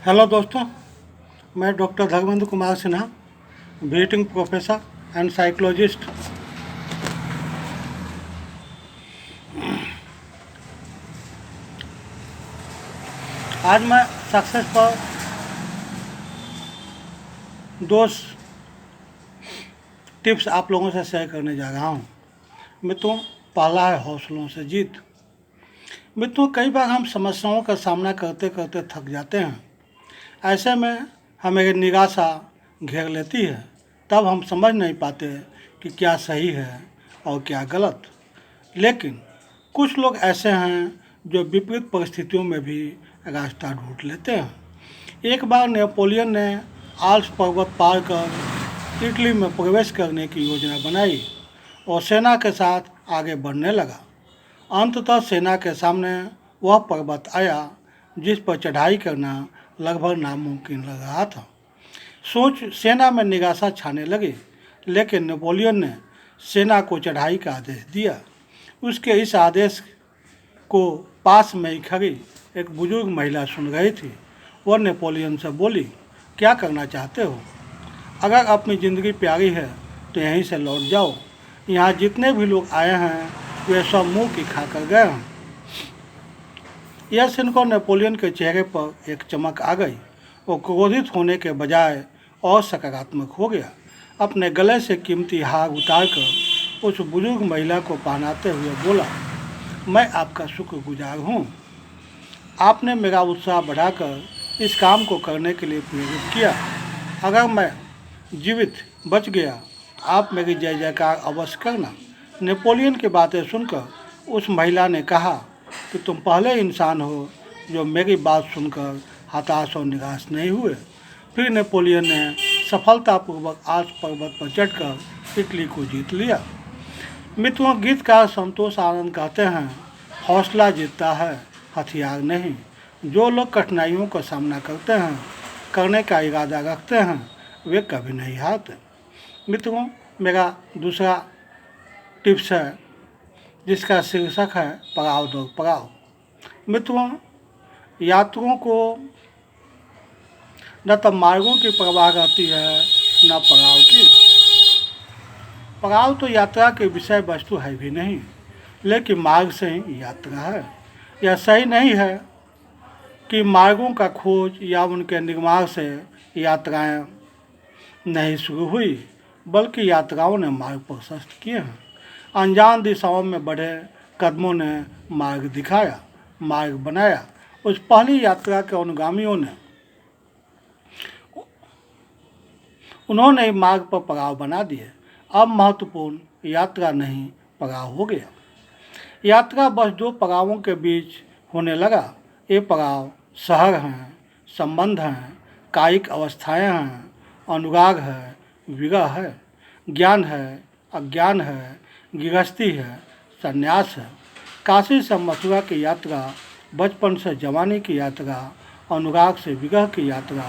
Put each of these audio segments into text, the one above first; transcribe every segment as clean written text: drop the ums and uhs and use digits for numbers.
Hello दोस्तों, मैं doctor Dharmendra Kumar Sinha, visiting professor and psychologist. आज मैं सक्सेस पर दो टिप्स आप लोगों से शेयर करने जा रहा हूँ। मित्रों, पहला है हौसलों से जीत। मित्रों, कई बार हम समस्याओं का सामना करते करते थक जाते हैं। ऐसे में हमें निराशा घेर लेती है। तब हम समझ नहीं पाते कि क्या सही है और क्या गलत। लेकिन कुछ लोग ऐसे हैं जो विपरीत परिस्थितियों में भी रास्ता ढूंढ लेते हैं। एक बार नेपोलियन ने आल्प्स पर्वत पार कर इटली में प्रवेश करने की योजना बनाई और सेना के साथ आगे बढ़ने लगा। अंततः सेना के सामने वह पर्वत आया जिस पर चढ़ाई करना लगभग नामुमकिन लग रहा था। सेना में निराशा छाने लगी, लेकिन नेपोलियन ने सेना को चढ़ाई का आदेश दिया। उसके इस आदेश को पास में ही खड़ी एक बुजुर्ग महिला सुन रही थी। वह नेपोलियन से बोली, क्या करना चाहते हो? अगर अपनी ज़िंदगी प्यारी है तो यहीं से लौट जाओ। यहाँ जितने भी लोग आए हैं वे सब मुँह की खा कर गए हैं। यह सुनकर नेपोलियन के चेहरे पर एक चमक आ गई। वो क्रोधित होने के बजाय और सकारात्मक हो गया। अपने गले से कीमती हार उतारकर उस बुजुर्ग महिला को पहनाते हुए बोला, मैं आपका शुक्रगुजार हूँ। आपने मेरा उत्साह बढ़ाकर इस काम को करने के लिए प्रेरित किया। अगर मैं जीवित बच गया आप मेरी जय जयकार अवश्य करना। नेपोलियन की बातें सुनकर उस महिला ने कहा कि तुम पहले इंसान हो जो मेरी बात सुनकर हताश और निराश नहीं हुए। फिर नेपोलियन ने सफलतापूर्वक आल्प्स पर्वत पर चढ़कर इटली को जीत लिया। मित्रों, गीतकार संतोष आनंद कहते हैं, हौसला जीतता है, हथियार नहीं। जो लोग कठिनाइयों का सामना करते हैं, करने का इरादा रखते हैं, वे कभी नहीं हारते। मित्रों, मेरा दूसरा टिप्स है जिसका शीर्षक है पड़ाव दर पड़ाव। मित्रों, यात्रियों को न तो मार्गों की परवाह रहती है न पड़ाव की। पड़ाव तो यात्रा के विषय वस्तु है भी नहीं, लेकिन मार्ग से ही यात्रा है। यह सही नहीं है कि मार्गों का खोज या उनके निर्माण से यात्राएं नहीं शुरू हुई, बल्कि यात्राओं ने मार्ग प्रशस्त किए हैं। अनजान दिशाओं में बढ़े कदमों ने मार्ग दिखाया, मार्ग बनाया। उस पहली यात्रा के अनुगामियों ने उन्होंने मार्ग पर पड़ाव बना दिए। अब महत्वपूर्ण यात्रा नहीं पड़ाव हो गया। यात्रा बस दो पड़ावों के बीच होने लगा। ये पड़ाव शहर हैं, संबंध हैं, कायिक अवस्थाएं हैं, अनुराग है, विरह है, ज्ञान है, अज्ञान है, गृहस्थी है, संन्यास है। काशी से मथुरा की यात्रा, बचपन से जवानी की यात्रा, अनुराग से विरह की यात्रा,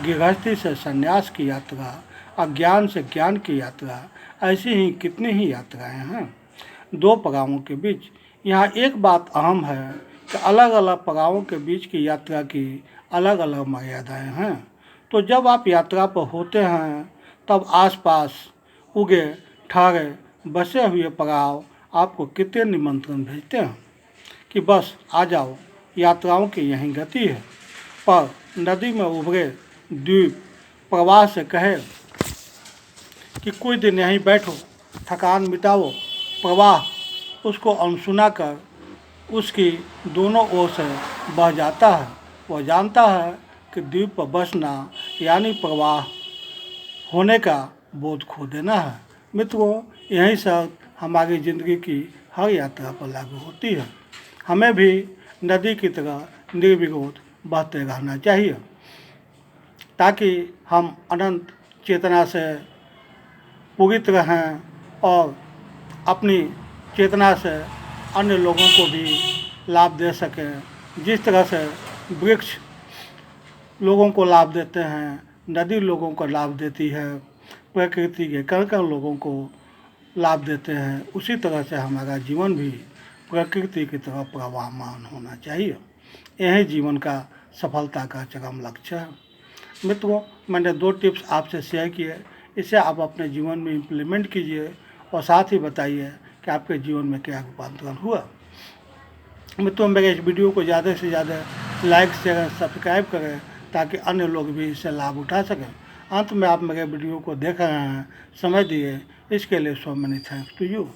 गृहस्थी से संन्यास की यात्रा, अज्ञान से ज्ञान की यात्रा, ऐसी ही कितनी ही यात्राएं हैं दो पड़ावों के बीच। यहाँ एक बात अहम है कि अलग अलग पड़ावों के बीच की यात्रा की अलग अलग मर्यादाएं हैं। तो जब आप यात्रा पर होते हैं तब आसपास उगे ठहरे बसे हुए पड़ाव आपको कितने निमंत्रण भेजते हैं कि बस आ जाओ, यात्राओं की यही गति है। पर नदी में उभरे द्वीप प्रवाह से कहे कि कुछ दिन यहीं बैठो, थकान मिटाओ, प्रवाह उसको अनसुना कर उसकी दोनों ओर से बह जाता है। वह जानता है कि द्वीप पर बसना यानी प्रवाह होने का बोध खो देना है। मित्रों, यही सब हमारी ज़िंदगी की हर यात्रा पर लागू होती है। हमें भी नदी की तरह निर्विरोध बहते रहना चाहिए ताकि हम अनंत चेतना से पूरित रहें और अपनी चेतना से अन्य लोगों को भी लाभ दे सकें। जिस तरह से वृक्ष लोगों को लाभ देते हैं, नदी लोगों को लाभ देती है, प्रकृति के कण कण लोगों को लाभ देते हैं, उसी तरह से हमारा जीवन भी प्रकृति की तरह प्रवाहमान होना चाहिए। यही जीवन का सफलता का चरम लक्ष्य है। मित्रों, मैंने 2 टिप्स आपसे शेयर किए, इसे आप अपने जीवन में इम्प्लीमेंट कीजिए और साथ ही बताइए कि आपके जीवन में क्या रूपांतरण हुआ। मित्रों, मेरे इस वीडियो को ज़्यादा से ज़्यादा लाइक शेयर सब्सक्राइब करें ताकि अन्य लोग भी इससे लाभ उठा सकें। अंत में आप मेरे वीडियो को देख रहे हैं, समय दिए, इसके लिए so many thanks to you.